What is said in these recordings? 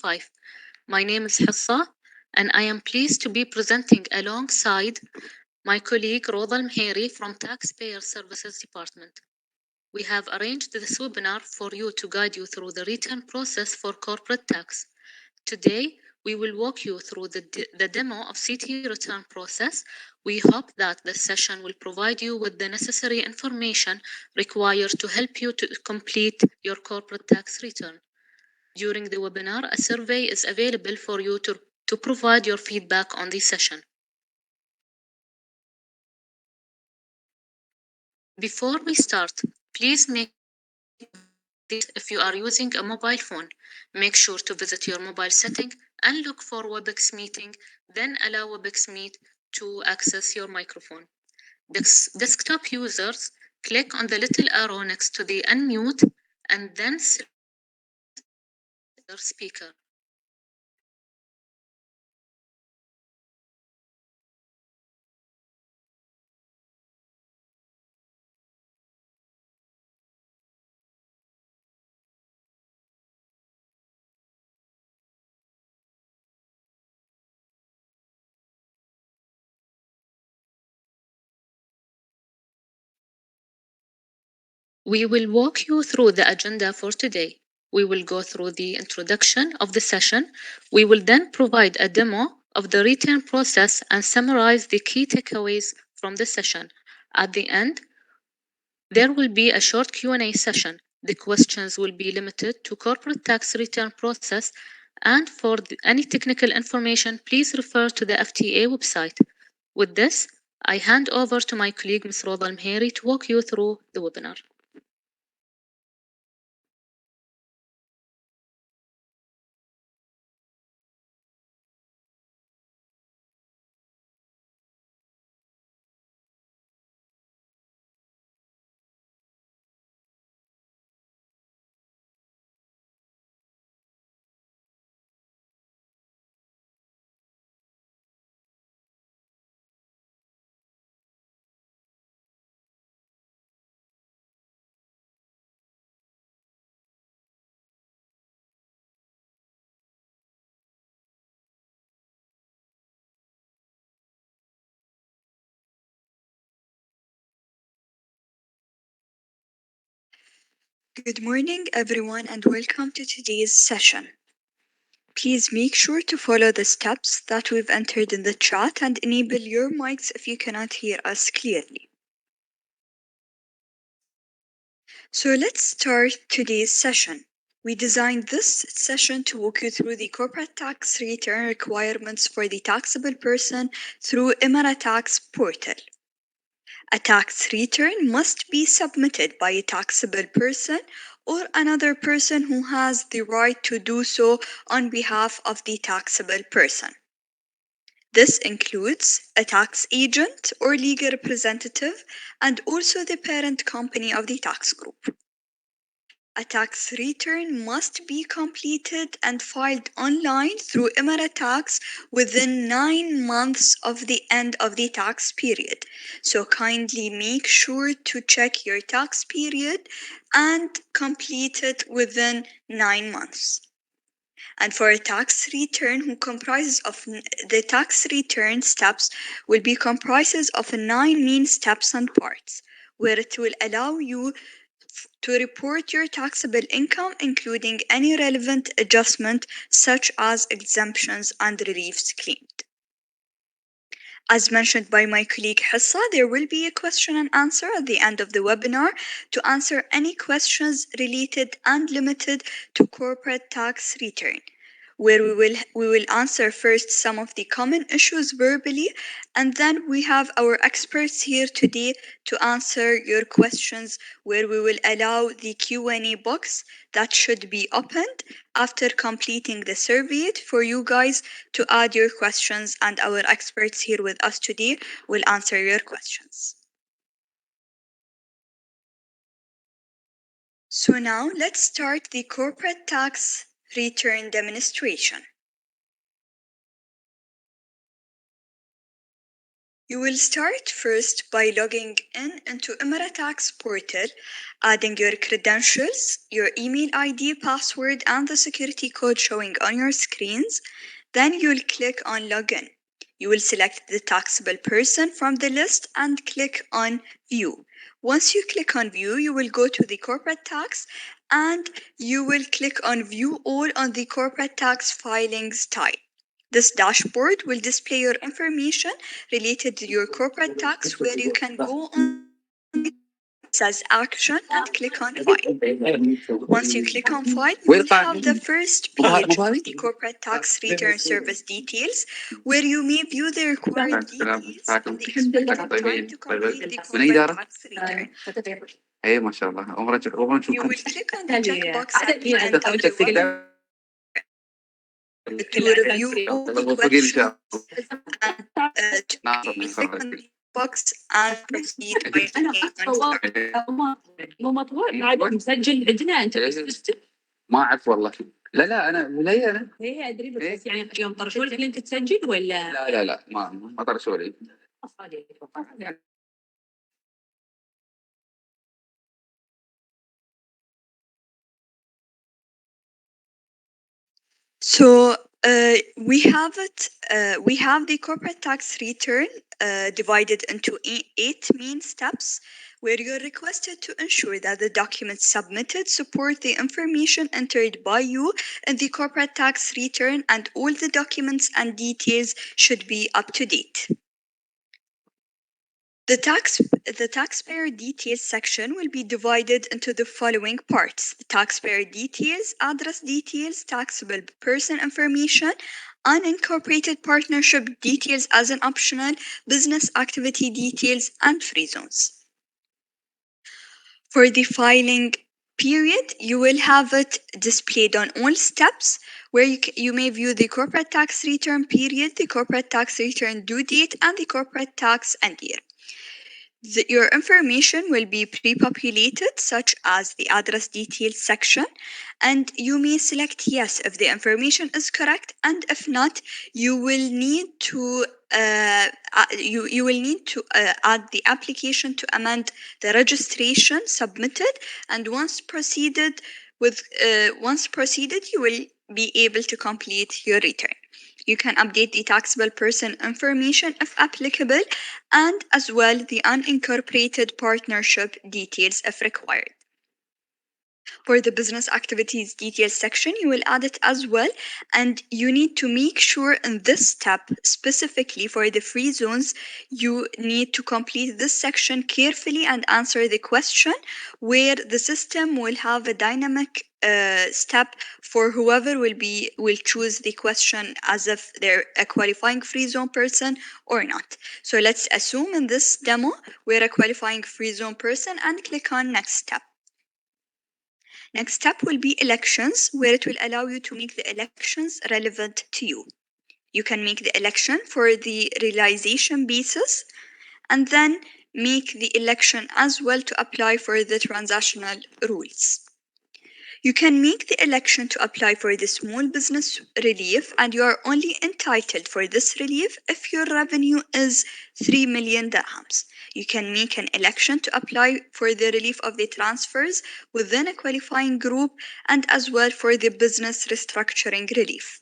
2025. My name is Hassa, and I am pleased to be presenting alongside my colleague Roda Al-Mheri from Taxpayer Services Department. We have arranged this webinar for you to guide you through the return process for corporate tax. Today, we will walk you through the demo of CT return process. We hope that the session will provide you with the necessary information required to help you to complete your corporate tax return. During the webinar, a survey is available for you to provide your feedback on the session. Before we start, please make if you are using a mobile phone, make sure to visit your mobile setting and look for WebEx meeting, then allow WebEx Meet to access your microphone. Desktop users, click on the little arrow next to the unmute and then select your speaker. We will walk you through the agenda for today. We will go through the introduction of the session. We will then provide a demo of the return process and summarize the key takeaways from the session. At the end, there will be a short Q&A session. The questions will be limited to corporate tax return process, and for any technical information, please refer to the FTA website. With this, I hand over to my colleague, Ms. Roda Al-Mheri, to walk you through the webinar. Good morning, everyone, and welcome to today's session. Please make sure to follow the steps that we've entered in the chat and enable your mics if you cannot hear us clearly. So let's start today's session. We designed this session to walk you through the corporate tax return requirements for the taxable person through Emira Tax portal. A tax return must be submitted by a taxable person or another person who has the right to do so on behalf of the taxable person. This includes a tax agent or legal representative and also the parent company of the tax group. A tax return must be completed and filed online through Emira Tax within 9 months of the end of the tax period. So kindly make sure to check your tax period and complete it within 9 months. And for a tax return who comprises of the tax return steps will be comprises of 9 main steps and parts, where it will allow you to report your taxable income, including any relevant adjustment such as exemptions and reliefs claimed. As mentioned by my colleague Hassa, there will be a question and answer at the end of the webinar to answer any questions related and limited to corporate tax return, where we will answer first some of the common issues verbally, and then we have our experts here today to answer your questions, where we will allow the Q&A box that should be opened after completing the survey for you guys to add your questions, and our experts here with us today will answer your questions. So now let's start the corporate tax return demonstration. You will start first by logging in into Tax portal, adding your credentials, your email ID, password, and the security code showing on your screens. Then you'll click on Login. You will select the taxable person from the list and click on View. Once you click on View, you will go to the Corporate Tax and you will click on View All on the Corporate Tax Filings type. This dashboard will display your information related to your corporate tax, where you can go on says action and click on file. Once you click on file, you will have the first page of the corporate tax return service details, where you may view the required details and the expected time to complete the corporate tax return. ايه ما شاء الله عمرك You will click on the checkbox at the end of the webinar to review all the questions and to click on the box and proceed by clicking on start. مو مطبوع عادي مسجل عندنا انت بالسيستم. ما اعرف والله. لا انا هي ادري بس يعني يوم طرشوا لك انت تسجل ولا لا ما طرشوا لي. So we have it. We have the corporate tax return divided into 8 main steps, where you're requested to ensure that the documents submitted support the information entered by you in the corporate tax return, and all the documents and details should be up to date. The taxpayer details section will be divided into the following parts: the taxpayer details, address details, taxable person information, unincorporated partnership details as an optional, business activity details, and free zones. For the filing period, you will have it displayed on all steps, where you may view the corporate tax return period, the corporate tax return due date, and the corporate tax end year. Your information will be pre-populated, such as the address details section, and you may select yes if the information is correct, and if not, you will need to add the application to amend the registration submitted, and once proceeded, you will be able to complete your return. You can update the taxable person information if applicable, and as well the unincorporated partnership details if required. For the business activities details section, you will add it as well, and you need to make sure in this step, specifically for the free zones, you need to complete this section carefully and answer the question, where the system will have a dynamic step for whoever will choose the question as if they're a qualifying free zone person or not. So let's assume in this demo we're a qualifying free zone person and click on next step. Next step will be elections, where it will allow you to make the elections relevant to you. You can make the election for the realization basis, and then make the election as well to apply for the transactional rules. You can make the election to apply for the small business relief, and you are only entitled for this relief if your revenue is 3 million dirhams. You can make an election to apply for the relief of the transfers within a qualifying group, and as well for the business restructuring relief.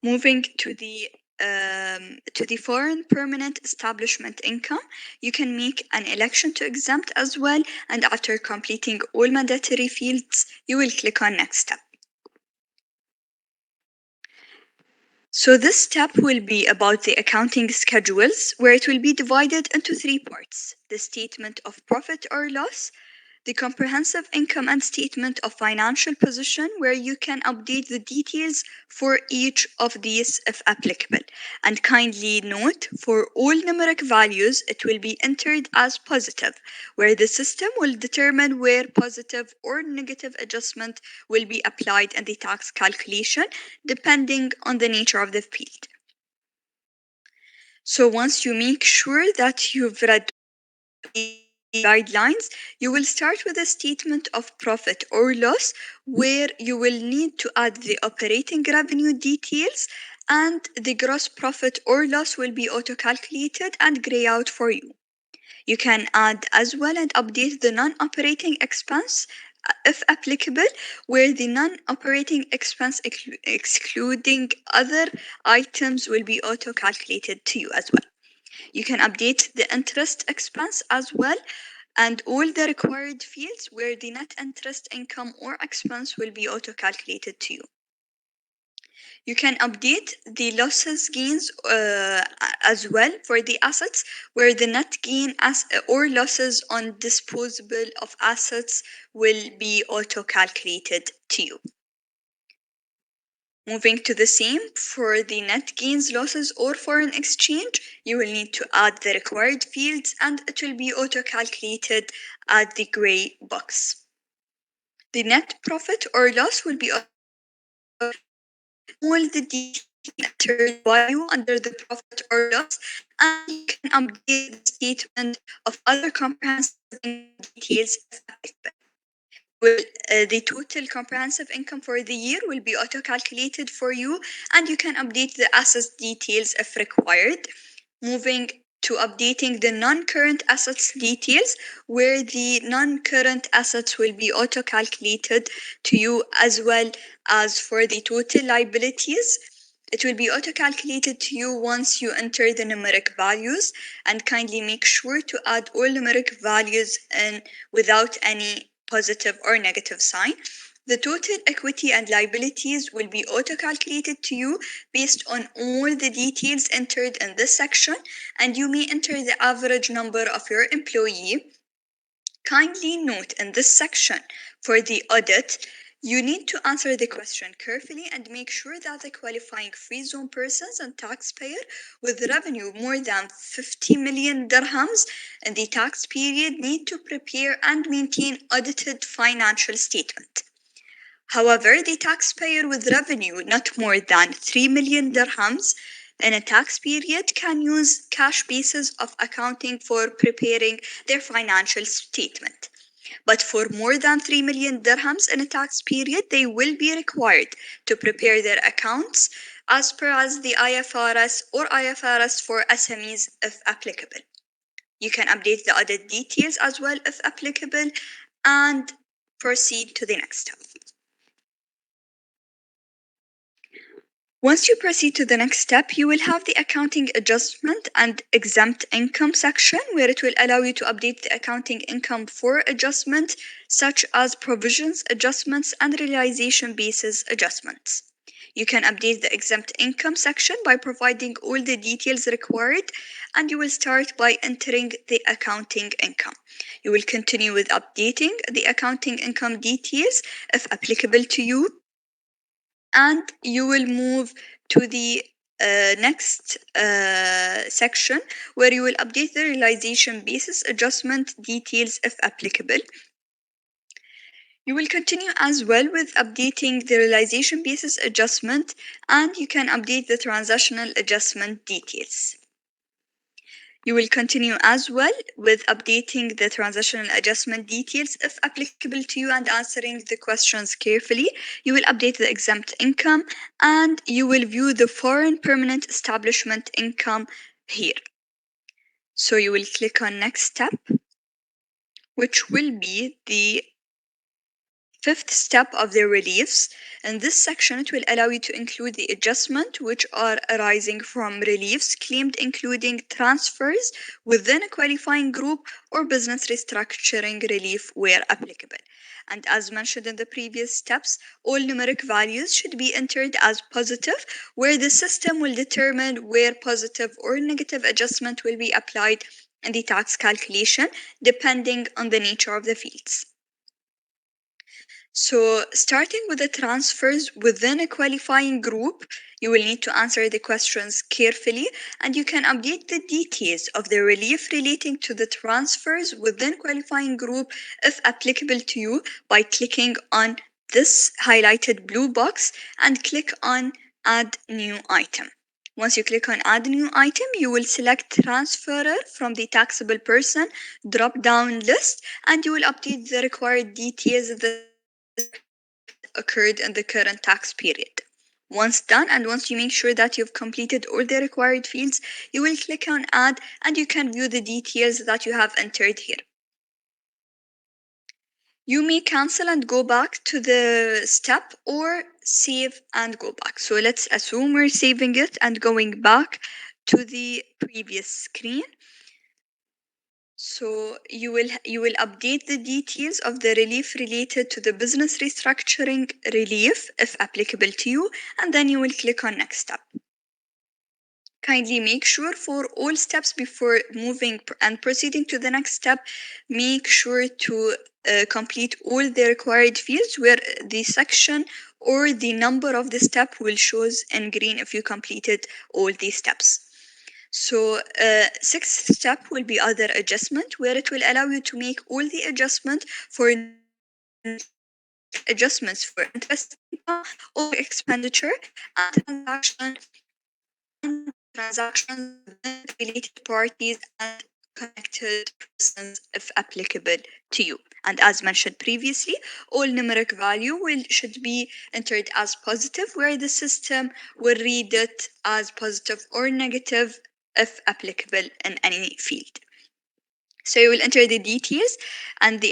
Moving to the foreign permanent establishment income, you can make an election to exempt as well, and after completing all mandatory fields, you will click on next step. So this step will be about the accounting schedules, where it will be divided into 3 parts: the statement of profit or loss, the comprehensive income and statement of financial position, where you can update the details for each of these if applicable. And kindly note, for all numeric values, it will be entered as positive, where the system will determine where positive or negative adjustment will be applied in the tax calculation, depending on the nature of the field. So once you make sure that you've read guidelines, you will start with a statement of profit or loss, where you will need to add the operating revenue details and the gross profit or loss will be auto-calculated and gray out for you. You can add as well and update the non-operating expense if applicable, where the non-operating expense excluding other items will be auto-calculated to you as well. You can update the interest expense as well and all the required fields where the net interest income or expense will be auto-calculated to you. You can update the losses gains as well for the assets where the net gain or losses on disposable of assets will be auto-calculated to you. Moving to the same, for the net gains, losses, or foreign exchange, you will need to add the required fields and it will be auto-calculated at the gray box. The net profit or loss will be all the details entered by you under the profit or loss, and you can update the statement of other comprehensive income details if applicable. The total comprehensive income for the year will be auto-calculated for you, and you can update the assets details if required. Moving to updating the non-current assets details, where the non-current assets will be auto-calculated to you, as well as for the total liabilities. It will be auto-calculated to you once you enter the numeric values, and kindly make sure to add all numeric values in without any positive or negative sign. The total equity and liabilities will be auto-calculated to you based on all the details entered in this section, and you may enter the average number of your employee. Kindly note in this section for the audit, you need to answer the question carefully and make sure that the qualifying free zone persons and taxpayer with revenue more than 50 million dirhams in the tax period need to prepare and maintain audited financial statement. However, the taxpayer with revenue not more than 3 million dirhams in a tax period can use cash basis of accounting for preparing their financial statement. But for more than 3 million dirhams in a tax period, they will be required to prepare their accounts as per as the IFRS or IFRS for SMEs if applicable. You can update the audit details as well if applicable and proceed to the next step. Once you proceed to the next step, you will have the accounting adjustment and exempt income section, where it will allow you to update the accounting income for adjustment, such as provisions adjustments and realization basis adjustments. You can update the exempt income section by providing all the details required, and you will start by entering the accounting income. You will continue with updating the accounting income details if applicable to you, and you will move to the next section, where you will update the realization basis adjustment details if applicable. You will continue as well with updating the realization basis adjustment, and you can update the transactional adjustment details. You will continue as well with updating the transitional adjustment details if applicable to you and answering the questions carefully. You will update the exempt income, and you will view the foreign permanent establishment income here. So you will click on next step, which will be the fifth step of the reliefs. In this section, it will allow you to include the adjustment which are arising from reliefs claimed, including transfers within a qualifying group or business restructuring relief where applicable. And as mentioned in the previous steps, all numeric values should be entered as positive, where the system will determine where positive or negative adjustment will be applied in the tax calculation, depending on the nature of the fields. So, starting with the transfers within a qualifying group, you will need to answer the questions carefully, and you can update the details of the relief relating to the transfers within qualifying group if applicable to you by clicking on this highlighted blue box and click on Add New Item. Once you click on Add New Item, you will select Transferer from the taxable person drop-down list, and you will update the required details of the occurred in the current tax period. Once done, and once you make sure that you've completed all the required fields, you will click on Add, and you can view the details that you have entered here. You may cancel and go back to the step, or save and go back. So let's assume we're saving it and going back to the previous screen. So you will update the details of the relief related to the business restructuring relief if applicable to you, and then you will click on next step. Kindly make sure for all steps before moving and proceeding to the next step, make sure to complete all the required fields where the section or the number of the step will shows in green if you completed all these steps. So sixth step will be other adjustment, where it will allow you to make all the adjustment for adjustments for interest income or expenditure and transactions with related parties and connected persons if applicable to you. And as mentioned previously, all numeric value should be entered as positive, where the system will read it as positive or negative if applicable in any field. So you will enter the details and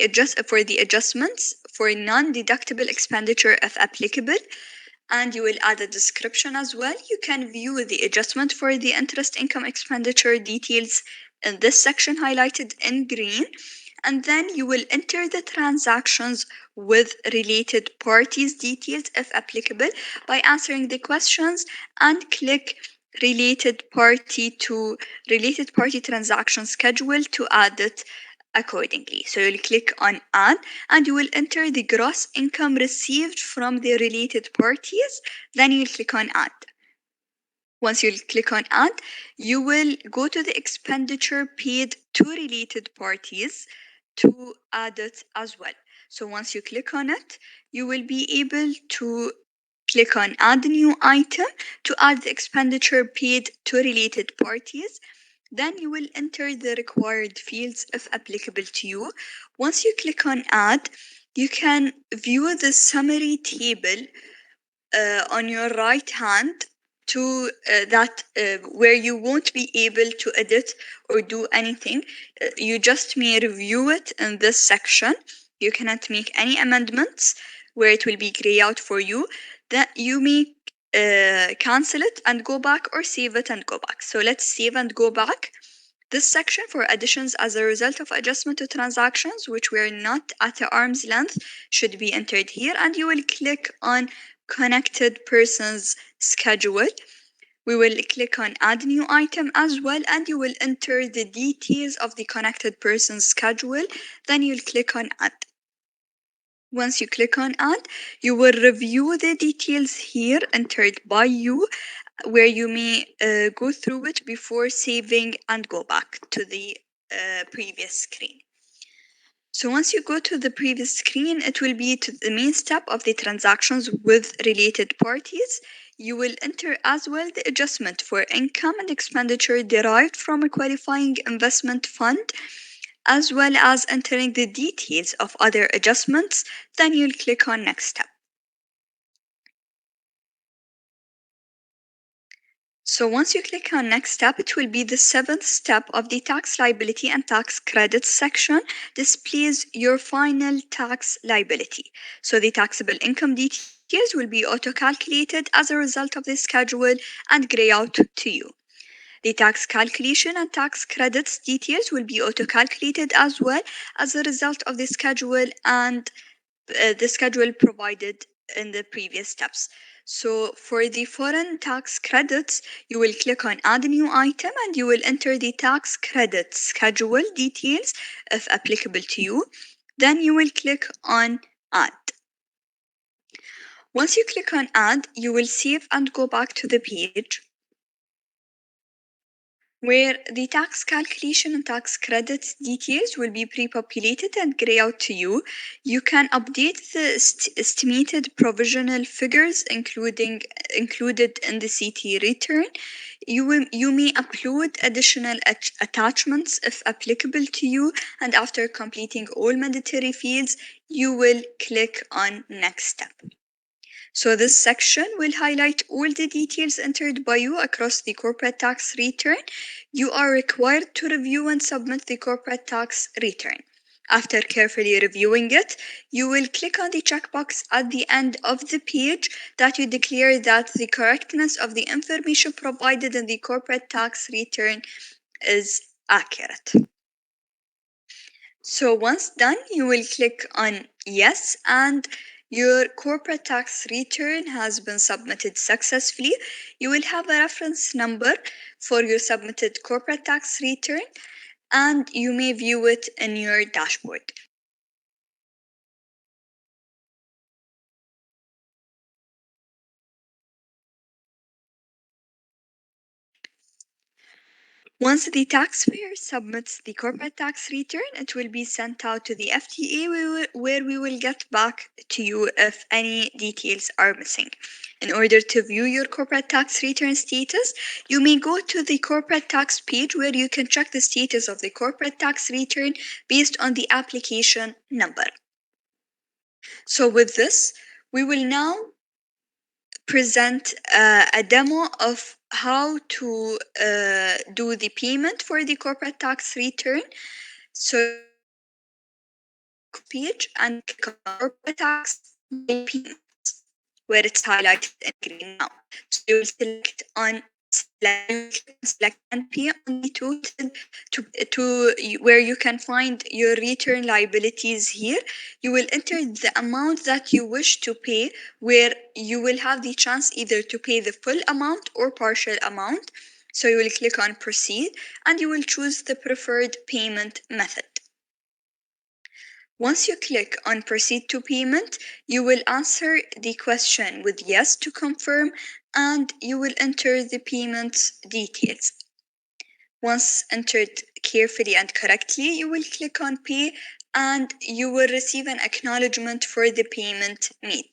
for the adjustments for non-deductible expenditure if applicable, and you will add a description as well. You can view the adjustment for the interest income expenditure details in this section highlighted in green, and then you will enter the transactions with related parties details if applicable by answering the questions, and click related party transaction schedule to add it accordingly. So you'll click on add, and you will enter the gross income received from the related parties. Then you'll click on add. Once you click on add, you will go to the expenditure paid to related parties to add it as well. So once you click on it, you will be able to click on add new item to add the expenditure paid to related parties. Then you will enter the required fields if applicable to you. Once you click on add, you can view the summary table on your right hand to where you won't be able to edit or do anything. You just may review it in this section. You cannot make any amendments, where it will be grayed out for you. That you may cancel it and go back, or save it and go back. So let's save and go back. This section for additions as a result of adjustment to transactions which were not at arm's length should be entered here, and you will click on connected persons schedule. We will click on add new item as well, and you will enter the details of the connected persons schedule. Then you'll click on add. Once you click on add, you will review the details here entered by you, where you may go through it before saving and go back to the previous screen. So once you go to the previous screen, it will be to the main step of the transactions with related parties. You will enter as well the adjustment for income and expenditure derived from a qualifying investment fund, as well as entering the details of other adjustments. Then you'll click on next step. So once you click on next step, it will be the seventh step of the tax liability and tax credits section, displays your final tax liability. So the taxable income details will be auto-calculated as a result of the schedule and gray out to you. The tax calculation and tax credits details will be auto-calculated as well as a result of the schedule and the schedule provided in the previous steps. So for the foreign tax credits, you will click on add new item, and you will enter the tax credit schedule details if applicable to you. Then you will click on add. Once you click on add, you will save and go back to the page where the tax calculation and tax credits details will be pre-populated and gray out to you. You can update the estimated provisional figures included in the CT return. You may upload additional attachments if applicable to you, and after completing all mandatory fields, you will click on next step. So this section will highlight all the details entered by you across the corporate tax return. You are required to review and submit the corporate tax return. After carefully reviewing it, you will click on the checkbox at the end of the page that you declare that the correctness of the information provided in the corporate tax return is accurate. So once done, you will click on yes, and your corporate tax return has been submitted successfully. You will have a reference number for your submitted corporate tax return, and you may view it in your dashboard. Once the taxpayer submits the corporate tax return, it will be sent out to the FTA where we will get back to you if any details are missing. In order to view your corporate tax return status, you may go to the corporate tax page where you can check the status of the corporate tax return based on the application number. So with this, we will now present a demo of how to do the payment for the corporate tax return. So page and click on corporate tax payments where it's highlighted in green now. So you will select on select and pay on the total where you can find your return liabilities here. You will enter the amount that you wish to pay, where you will have the chance either to pay the full amount or partial amount. So you will click on proceed and you will choose the preferred payment method. Once you click on proceed to payment, you will answer the question with yes to confirm, and you will enter the payment details. Once entered carefully and correctly, you will click on pay and you will receive an acknowledgement for the payment made.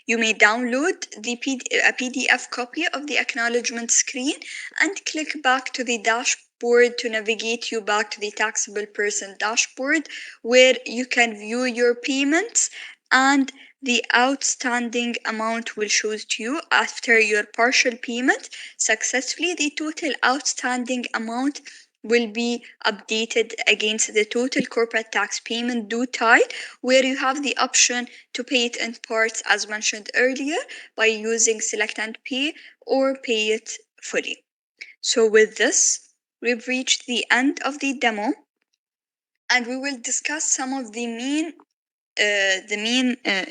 You may download a PDF copy of the acknowledgement screen and click back to the dashboard to navigate you back to the taxable person dashboard, where you can view your payments and the outstanding amount will show to you after your partial payment successfully. The total outstanding amount will be updated against the total corporate tax payment due tide, where you have the option to pay it in parts as mentioned earlier by using select and pay or pay it fully. So with this, we've reached the end of the demo, and we will discuss some of the main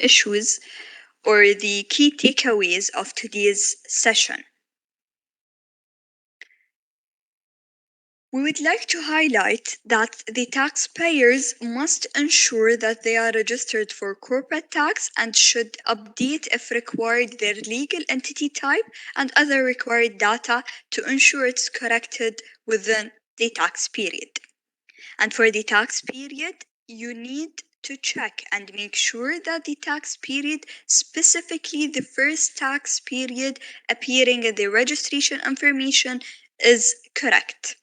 issues or the key takeaways of today's session. We would like to highlight that the taxpayers must ensure that they are registered for corporate tax and should update, if required, their legal entity type and other required data to ensure it's corrected within the tax period. And for the tax period, you need to check and make sure that the tax period, specifically the first tax period appearing in the registration information, is correct.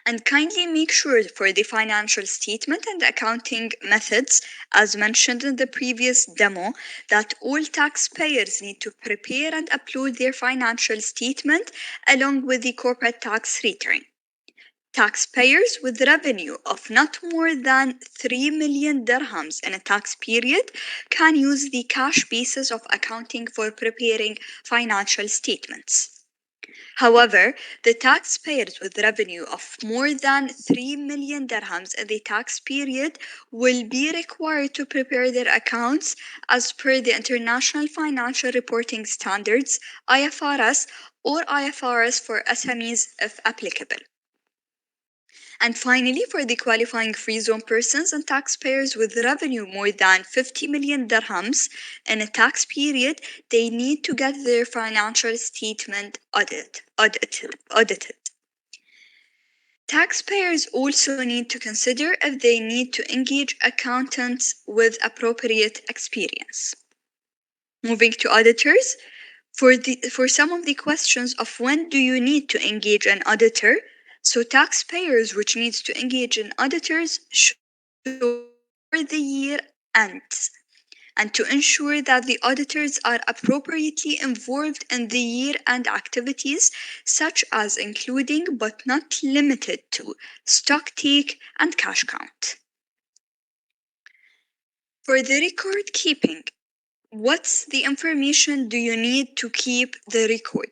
And kindly make sure for the financial statement and accounting methods, as mentioned in the previous demo, that all taxpayers need to prepare and upload their financial statement along with the corporate tax return. Taxpayers with revenue of not more than 3 million dirhams in a tax period can use the cash basis of accounting for preparing financial statements. However, the taxpayers with revenue of more than 3 million dirhams in the tax period will be required to prepare their accounts as per the International Financial Reporting Standards, IFRS, or IFRS for SMEs if applicable. And finally, for the qualifying free zone persons and taxpayers with revenue more than 50 million dirhams in a tax period, they need to get their financial statement audited. Taxpayers also need to consider if they need to engage accountants with appropriate experience. Moving to auditors, for some of the questions of when do you need to engage an auditor, so taxpayers which needs to engage in auditors should before the year ends. and to ensure that the auditors are appropriately involved in the year-end activities, such as including but not limited to stock take and cash count. For the record keeping, what's the information do you need to keep the record?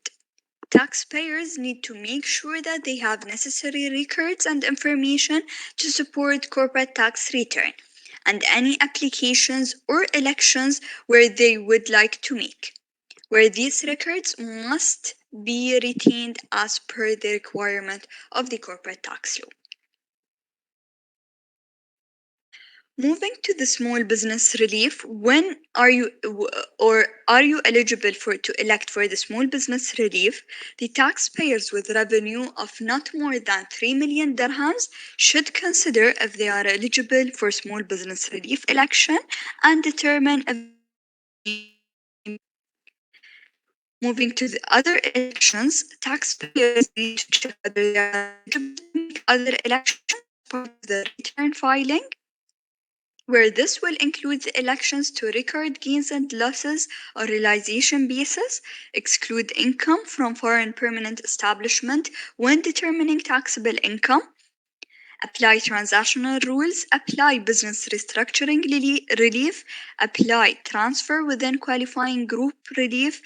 Taxpayers need to make sure that they have necessary records and information to support corporate tax return and any applications or elections where they would like to make, where these records must be retained as per the requirement of the corporate tax law. Moving to the small business relief, when are you eligible to elect for the small business relief? The taxpayers with revenue of not more than 3 million dirhams should consider if they are eligible for small business relief election and determine if moving to the other elections, taxpayers need to check whether they are eligible to make other elections part of the return filing, where this will include the elections to record gains and losses on realization basis, exclude income from foreign permanent establishment when determining taxable income, apply transactional rules, apply business restructuring relief, apply transfer within qualifying group relief,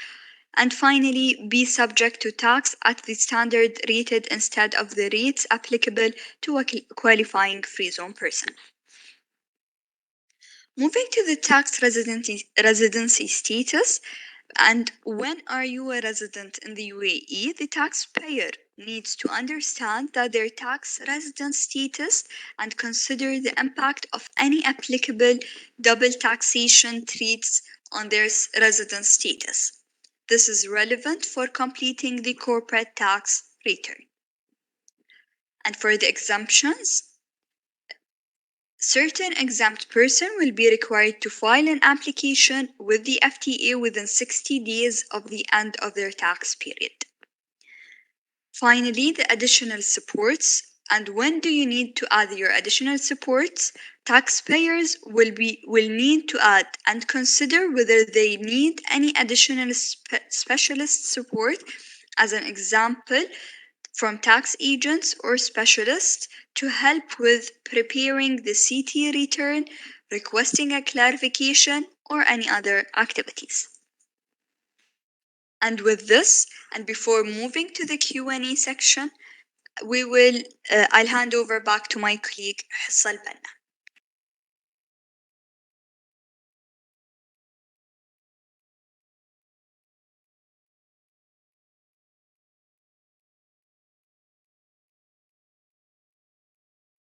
and finally be subject to tax at the standard rated instead of the rates applicable to a qualifying free zone person. Moving to the tax residency status, and when are you a resident in the UAE, the taxpayer needs to understand that their tax resident status and consider the impact of any applicable double taxation treats on their resident status. This is relevant for completing the corporate tax return. And for the exemptions, certain exempt person will be required to file an application with the FTA within 60 days of the end of their tax period. Finally, the additional supports. And when do you need to add your additional supports? Taxpayers will need to add and consider whether they need any additional specialist support. As an example, from tax agents or specialists to help with preparing the CT return, requesting a clarification, or any other activities. And with this, and before moving to the Q&A section, I'll hand over back to my colleague Hissa Al-Banna.